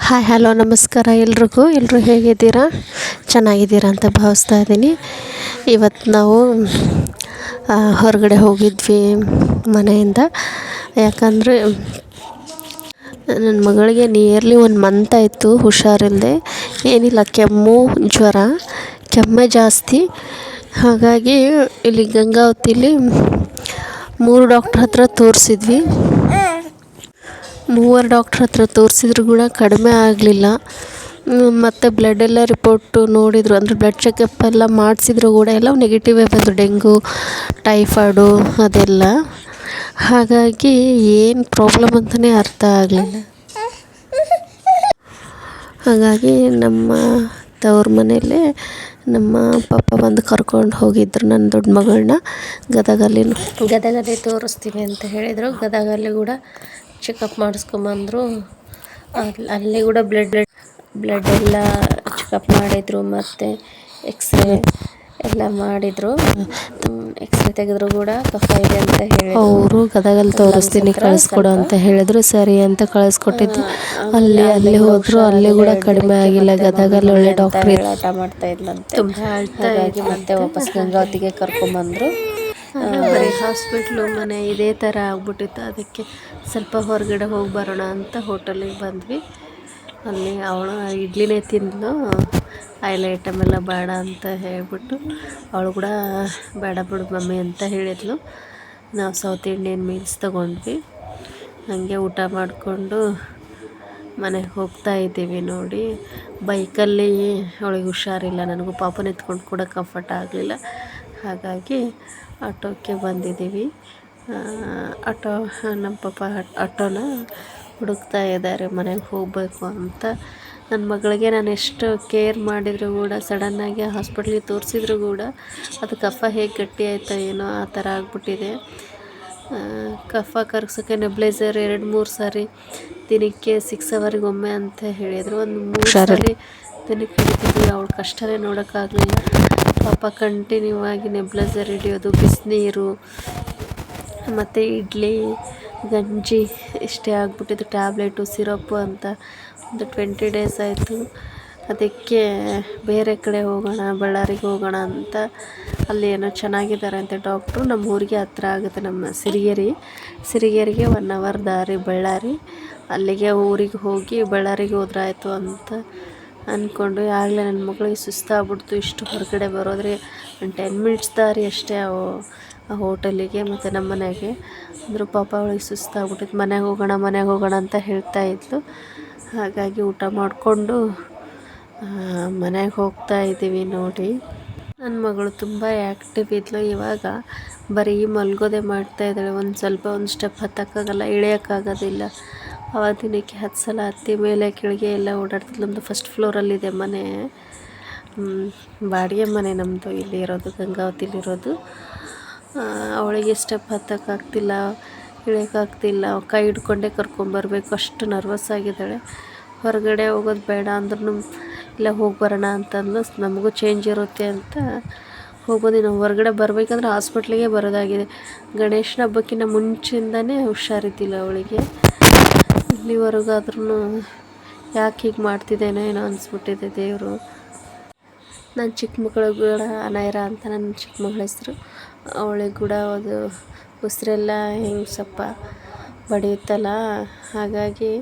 Hi hello ನಮಸ್ಕಾರ ಎಲ್ಲರೂ ಹೇಗಿದ್ದೀರಾ? ಚೆನ್ನಾಗಿದ್ದೀರಾ ಅಂತ ಭಾವಿಸ್ತಾ ಇದ್ದೀನಿ. ಇವತ್ತು ನಾವು ಹೊರಗಡೆ ಹೋಗಿದ್ವಿ ಮನೆಯಿಂದ. ಯಾಕಂದರೆ ನನ್ನ ಮಗಳಿಗೆ ನಿಯರ್ಲಿ 1 ಮಂತ್ ಆಯಿತು ಹುಷಾರಿಲ್ಲದೆ. ಏನಿಲ್ಲ, ಕೆಮ್ಮು ಕೆಮ್ಮೆ ಜಾಸ್ತಿ. ಹಾಗಾಗಿ ಇಲ್ಲಿ ಗಂಗಾವತಿಲಿ 3 ಡಾಕ್ಟ್ರ್ ಹತ್ರ ತೋರಿಸಿದ್ವಿ. 3 ಡಾಕ್ಟ್ರ್ ಹತ್ರ ತೋರಿಸಿದ್ರು ಕೂಡ ಕಡಿಮೆ ಆಗಲಿಲ್ಲ. ಮತ್ತು ಬ್ಲಡ್ಡೆಲ್ಲ ರಿಪೋರ್ಟು ನೋಡಿದರು, ಅಂದರೆ ಬ್ಲಡ್ ಚೆಕಪ್ ಎಲ್ಲ ಮಾಡಿಸಿದ್ರು ಕೂಡ ಎಲ್ಲ ನೆಗೆಟಿವೇ ಬಂದು, ಡೆಂಗು, ಟೈಫಾಯ್ಡು ಅದೆಲ್ಲ. ಹಾಗಾಗಿ ಏನು ಪ್ರಾಬ್ಲಮ್ ಅಂತಲೇ ಅರ್ಥ ಆಗಲಿಲ್ಲ. ಹಾಗಾಗಿ ನಮ್ಮ ತವ್ರ ಮನೆಯಲ್ಲೇ ನಮ್ಮ ಪಪ್ಪ ಬಂದು ಕರ್ಕೊಂಡು ಹೋಗಿದ್ರು ನನ್ನ ದೊಡ್ಡ ಮಗಳನ್ನ. ಗದಗಲ್ಲಿ ತೋರಿಸ್ತೀನಿ ಅಂತ ಹೇಳಿದರು. ಗದಗಲ್ಲಿ ಕೂಡ ಚೆಕಪ್ ಮಾಡಿಸ್ಕೊಂಬಂದರು. ಅಲ್ಲಿ ಕೂಡ ಬ್ಲಡ್ ಎಲ್ಲ ಚೆಕಪ್ ಮಾಡಿದರು. ಮತ್ತು ಎಕ್ಸ್ರೇ ಎಲ್ಲ ಮಾಡಿದರು. ಎಕ್ಸ್ರೇ ತೆಗೆದ್ರು ಕೂಡ ಕಫ ಇದೆ ಅಂತ ಹೇಳಿ ಅವರು ಗದಗಲ್ಲಿ ತೋರಿಸ್ತೀನಿ ಕಳಿಸ್ಕೊಡು ಅಂತ ಹೇಳಿದ್ರು. ಸರಿ ಅಂತ ಕಳಿಸ್ಕೊಟ್ಟಿದ್ದು. ಅಲ್ಲಿ ಹೋದ್ರು, ಅಲ್ಲಿ ಕೂಡ ಕಡಿಮೆ ಆಗಿಲ್ಲ. ಗದಗಲ್ಲಿ ಒಳ್ಳೆ ಡಾಕ್ಟ್ರ್ ಆಟ ಮಾಡ್ತಾ ಇದ್ಲಂತೆ. ಹಾಗಾಗಿ ಮತ್ತೆ ವಾಪಸ್ ಗಂಗಾವತಿಗೆ ಕರ್ಕೊಂಬಂದರು. ಬರೀ ಹಾಸ್ಪಿಟ್ಲು ಮನೆ ಇದೇ ಥರ ಆಗ್ಬಿಟ್ಟಿತ್ತು. ಅದಕ್ಕೆ ಸ್ವಲ್ಪ ಹೊರಗಡೆ ಹೋಗಿ ಬರೋಣ ಅಂತ ಹೋಟೆಲಿಗೆ ಬಂದ್ವಿ. ಅಲ್ಲಿ ಅವಳು ಇಡ್ಲಿನೇ ತಿಂದಳು. ಆಯಿಲ್ ಐಟಮ್ ಎಲ್ಲ ಬೇಡ ಅಂತ ಹೇಳಿಬಿಟ್ಟು ಅವಳು ಕೂಡ ಬೇಡ ಬಿಡು ಮಮ್ಮಿ ಅಂತ ಹೇಳಿದ್ಲು. ನಾವು ಸೌತ್ ಇಂಡಿಯನ್ ಮೀಲ್ಸ್ ತೊಗೊಂಡ್ವಿ. ಹಾಗೆ ಊಟ ಮಾಡಿಕೊಂಡು ಮನೆಗೆ ಹೋಗ್ತಾ ಇದ್ದೀವಿ. ನೋಡಿ, ಬೈಕಲ್ಲಿ ಅವಳಿಗೆ ಹುಷಾರಿಲ್ಲ. ನನಗೂ ಪಾಪನ ಎತ್ಕೊಂಡು ಕೂಡ ಕಂಫರ್ಟ್ ಆಗಲಿಲ್ಲ. ಹಾಗಾಗಿ ಆಟೋಕ್ಕೆ ಬಂದಿದ್ದೀವಿ. ನಮ್ಮ ಪಾಪ ಆಟೋನ ಹುಡುಕ್ತಾ ಇದ್ದಾರೆ ಮನೆಗೆ ಹೋಗಬೇಕು ಅಂತ. ನನ್ನ ಮಗಳಿಗೆ ನಾನು ಎಷ್ಟು ಕೇರ್ ಮಾಡಿದರೂ ಕೂಡ, ಸಡನ್ನಾಗಿ ಹಾಸ್ಪಿಟ್ಲಿಗೆ ತೋರಿಸಿದ್ರು ಕೂಡ ಅದು ಕಫ ಹೇಗೆ ಗಟ್ಟಿ ಆಯಿತಾ ಏನೋ ಆ ಥರ ಆಗಿಬಿಟ್ಟಿದೆ. ಕಫ ಕರಗ್ಸೋಕ್ಕೆ ನೆಬ್ಲೈಸರ್ 2-3 ಸಾರಿ ದಿನಕ್ಕೆ 6 ಅವರಿಗೆ ಒಮ್ಮೆ ಅಂತ ಹೇಳಿದರು. ಒಂದು 3 ಸಾರಿ ದಿನಕ್ಕೆ ಹಿಡಿತಿದ್ವಿ. ಅವಳ ಕಷ್ಟನೇ ನೋಡೋಕ್ಕಾಗಲಿಲ್ಲ. ಪಾಪ ಕಂಟಿನ್ಯೂ ಆಗಿ ನೆಬ್ಲೈಸರ್ ಹಿಡಿಯೋದು, ಬಿಸಿನೀರು ಮತ್ತು ಇಡ್ಲಿ, ಗಂಜಿ ಇಷ್ಟೇ ಆಗಿಬಿಟ್ಟಿದ್ದು. ಟ್ಯಾಬ್ಲೆಟು, ಸಿರಪ್ಪು ಅಂತ ಒಂದು 20 ಡೇಸ್ ಆಯಿತು. ಅದಕ್ಕೆ ಬೇರೆ ಕಡೆ ಹೋಗೋಣ, ಬಳ್ಳಾರಿಗೆ ಹೋಗೋಣ ಅಂತ. ಅಲ್ಲಿ ಏನೋ ಚೆನ್ನಾಗಿದ್ದಾರೆ ಅಂತ ಡಾಕ್ಟ್ರು. ನಮ್ಮ ಊರಿಗೆ ಹತ್ರ ಆಗುತ್ತೆ, ನಮ್ಮ ಸಿರಿಗೆರೆಗೆ 1 ಅವರ್ ದಾರಿ ಬಳ್ಳಾರಿ. ಅಲ್ಲಿಗೆ ಊರಿಗೆ ಹೋಗಿ ಬಳ್ಳಾರಿಗೆ ಹೋದ್ರಾಯ್ತು ಅಂತ ಅಂದ್ಕೊಂಡು, ಆಗಲೇ ನನ್ನ ಮಗಳಿಗೆ ಸುಸ್ತಾಗ್ಬಿಡ್ತು. ಇಷ್ಟು ಹೊರಗಡೆ ಬರೋದ್ರೆ 10 ಮಿನಿಟ್ಸ್ ದಾರಿ ಅಷ್ಟೇ ಆ ಹೋಟೆಲಿಗೆ ಮತ್ತು ನಮ್ಮ ಮನೆಗೆ. ಅಂದರೂ ಪಾಪ ಅವಳಿಗೆ ಸುಸ್ತಾಗ್ಬಿಟ್ಟಿತ್ತು. ಮನೆಗೆ ಹೋಗೋಣ ಅಂತ ಹೇಳ್ತಾ ಇದ್ಲು. ಹಾಗಾಗಿ ಊಟ ಮಾಡಿಕೊಂಡು ಮನೆಗೆ ಹೋಗ್ತಾ ಇದ್ದೀವಿ. ನೋಡಿ, ನನ್ನ ಮಗಳು ತುಂಬ ಆ್ಯಕ್ಟಿವ್ ಇದ್ಲು. ಇವಾಗ ಬರೀ ಮಲ್ಗೋದೇ ಮಾಡ್ತಾ ಇದ್ದಾಳೆ. ಒಂದು ಸ್ಟೆಪ್ ಹತ್ತಕ್ಕಾಗಲ್ಲ, ಇಳಿಯೋಕ್ಕಾಗೋದಿಲ್ಲ. ದಿನಕ್ಕೆ 10 ಸಲ ಹತ್ತಿ ಮೇಲೆ ಕೆಳಗೆ ಎಲ್ಲ ಓಡಾಡ್ತಿದ್ಲು. ನಮ್ಮದು 1st ಫ್ಲೋರಲ್ಲಿದೆ ಮನೆ. ಬಾಡಿಗೆ ಮನೆ ನಮ್ಮದು, ಇಲ್ಲಿ ಇರೋದು, ಗಂಗಾವತಿಲಿರೋದು. ಅವಳಿಗೆ ಸ್ಟೆಪ್ ಹತ್ತಕ್ಕಾಗ್ತಿಲ್ಲ, ಇಳಿಯೋಕ್ಕಾಗ್ತಿಲ್ಲ. ಕೈ ಹಿಡ್ಕೊಂಡೇ ಕರ್ಕೊಂಬರ್ಬೇಕು, ಅಷ್ಟು ನರ್ವಸ್ ಆಗಿದ್ದಾಳೆ. ಹೊರಗಡೆ ಹೋಗೋದು ಬೇಡ ಅಂದ್ರೂ ಇಲ್ಲ ಹೋಗಿ ಬರೋಣ ಅಂತಂದು, ನಮಗೂ ಚೇಂಜ್ ಇರುತ್ತೆ ಅಂತ ಹೋಗೋದು. ನಾವು ಹೊರಗಡೆ ಬರಬೇಕಂದ್ರೆ ಹಾಸ್ಪಿಟ್ಲಿಗೆ ಬರೋದಾಗಿದೆ. ಗಣೇಶನ ಹಬ್ಬಕ್ಕಿಂತ ಮುಂಚೆಯಿಂದನೇ ಹುಷಾರಿದ್ದಿಲ್ಲ ಅವಳಿಗೆ. ಇಲ್ಲಿವರೆಗಾದ್ರೂ ಯಾಕೆ ಹೀಗೆ ಮಾಡ್ತಿದ್ದೇನೋ ಏನೋ ಅನಿಸ್ಬಿಟ್ಟಿದೆ ದೇವರು. ನನ್ನ ಚಿಕ್ಕ ಮಗಳು ಕೂಡ ಅನೈರಾ ಅಂತ ನನ್ನ ಚಿಕ್ಕ ಮಗಳ ಹೆಸರು. ಅವಳಿಗೆ ಕೂಡ ಅದು ಉಸಿರೆಲ್ಲ ಹಿಂಗೆ ಸ್ವಲ್ಪ ಬಡಿಯುತ್ತಲ್ಲ, ಹಾಗಾಗಿ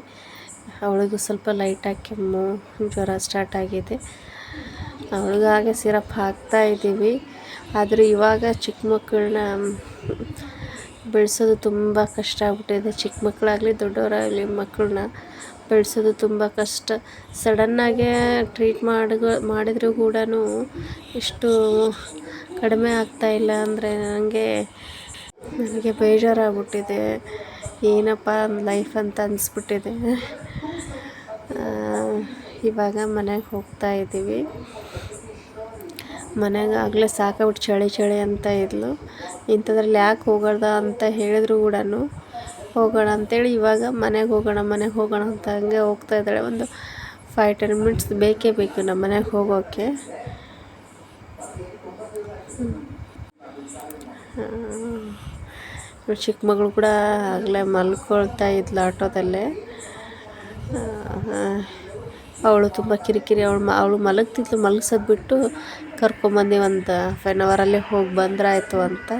ಅವಳಿಗೂ ಸ್ವಲ್ಪ ಲೈಟಾಗಿ ಕೆಮ್ಮು, ಜ್ವರ ಸ್ಟಾರ್ಟ್ ಆಗಿದೆ. ಅವಳಿಗಾಗೆ ಸಿರಪ್ ಹಾಕ್ತಾಯಿದ್ದೀವಿ. ಆದರೆ ಇವಾಗ ಚಿಕ್ಕ ಮಕ್ಕಳನ್ನ ಬೆಳೆಸೋದು ತುಂಬ ಕಷ್ಟ ಆಗ್ಬಿಟ್ಟಿದೆ. ಚಿಕ್ಕ ಮಕ್ಕಳಾಗಲಿ ದೊಡ್ಡವರಾಗಲಿ ಮಕ್ಕಳನ್ನ ಬೆಳೆಸೋದು ತುಂಬ ಕಷ್ಟ. ಸಡನ್ನಾಗೆ ಟ್ರೀಟ್ ಮಾಡಿದರೂ ಕೂಡ ಇಷ್ಟು ಕಡಿಮೆ ಆಗ್ತಾಯಿಲ್ಲ ಅಂದರೆ ನನಗೆ ಬೇಜಾರಾಗ್ಬಿಟ್ಟಿದೆ. ಏನಪ್ಪ ಲೈಫ್ ಅಂತ ಅನಿಸ್ಬಿಟ್ಟಿದೆ. ಇವಾಗ ಮನೆಗೆ ಹೋಗ್ತಾ ಇದ್ದೀವಿ. ಮನೆಗೆ ಆಗಲೇ ಸಾಕಾಗ್ಬಿಟ್ಟು ಚಳಿ ಅಂತ ಇದ್ಲು. ಇಂಥದ್ರಲ್ಲಿ ಯಾಕೆ ಹೋಗೋದ ಅಂತ ಹೇಳಿದ್ರು ಕೂಡ ಹೋಗೋಣ ಅಂತೇಳಿ ಇವಾಗ ಮನೆಗೆ ಹೋಗೋಣ ಅಂತ ಹಂಗೆ ಹೋಗ್ತಾ ಇದ್ದಾಳೆ. ಒಂದು 5-10 ಮಿನಿಟ್ಸ್ ಬೇಕೇ ಬೇಕು ನಮ್ಮ ಮನೆಗೆ ಹೋಗೋಕ್ಕೆ. ಚಿಕ್ಕ ಮಗಳು ಕೂಡ ಆಗಲೇ ಮಲ್ಕೊಳ್ತಾ ಇದ್ಲು ಆಟೋದಲ್ಲೇ. ಅವಳು ತುಂಬ ಕಿರಿಕಿರಿ, ಅವಳು ಮಲಗ್ತಿದ್ಲು, ಮಲಗ್ಸೋದು ಬಿಟ್ಟು ಕರ್ಕೊಂಬಂದು ಒಂದು 1 ಅವರಲ್ಲೇ ಹೋಗಿ ಬಂದ್ರಾಯ್ತು ಅಂತ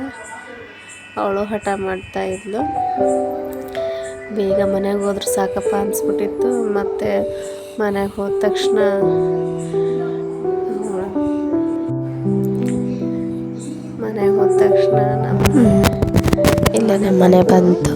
ಅವಳು ಹಠ ಮಾಡ್ತಾಯಿದ್ಲು. ಬೇಗ ಮನೆಗೆ ಹೋದ್ರೆ ಸಾಕಪ್ಪ ಅನಿಸ್ಬಿಟ್ಟಿತ್ತು. ಮತ್ತು ಮನೆಗೆ ಹೋದ ತಕ್ಷಣ ಇಲ್ಲೇ ನಮ್ಮ ಮನೆ ಬಂತು.